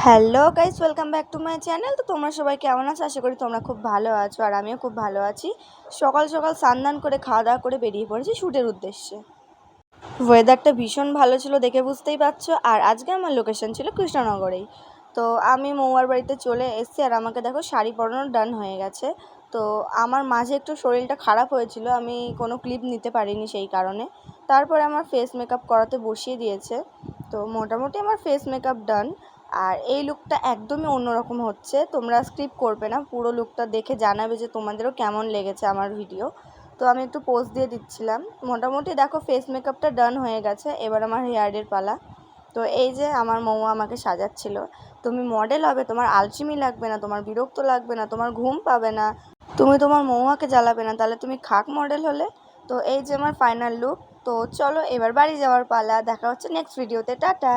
Hello guys, welcome back to my channel. তো তোমরা সবাই কেমন আছো? আশা করি তোমরা খুব ভালো আছো, আর আমিও খুব ভালো আছি। সকাল সকাল স্নান করে খাওয়া দাওয়া করে বেরিয়ে পড়েছি শ্যুটের উদ্দেশ্যে। ওয়েদারটা ভীষণ ভালো ছিল, দেখে বুঝতেই পারছো। আর আজকে আমার লোকেশন ছিল কৃষ্ণনগরেই। তো আমি মৌয়ার বাড়িতে চলে এসেছি, আর আমাকে দেখো শাড়ি পরানো ডান হয়ে গেছে। তো আমার মাঝে একটু শরীরটা খারাপ হয়েছিল, আমি কোনো ক্লিপ নিতে পারিনি সেই কারণে। তারপরে আমার ফেস মেকআপ করাতে বসিয়ে দিয়েছে। তো মোটামুটি আমার ফেস মেকআপ ডান। আর এই লুকটা একদমই অন্যরকম হচ্ছে, তোমরা স্কিপ করবে না, পুরো লুকটা দেখে জানাবে যে তোমাদেরও কেমন লেগেছে আমার ভিডিও। তো আমি একটু পোজ দিয়ে দিচ্ছিলাম। মোটামুটি দেখো ফেস মেকআপটা ডান হয়ে গেছে, এবার আমার হেয়ারের পালা। তো এই যে আমার মৌয়া আমাকে সাজাচ্ছিল। তুমি মডেল হবে, তোমার আলসেমি লাগবে না, তোমার বিরক্ত লাগবে না, তোমার ঘুম পাবে না, তুমি তোমার মৌয়াকে জ্বালাবে না, তাহলে তুমি খাক মডেল হলে। তো এই যে আমার ফাইনাল লুক। তো চলো এবার বাড়ি যাওয়ার পালা, দেখা হচ্ছে নেক্সট ভিডিওতে। টাটা।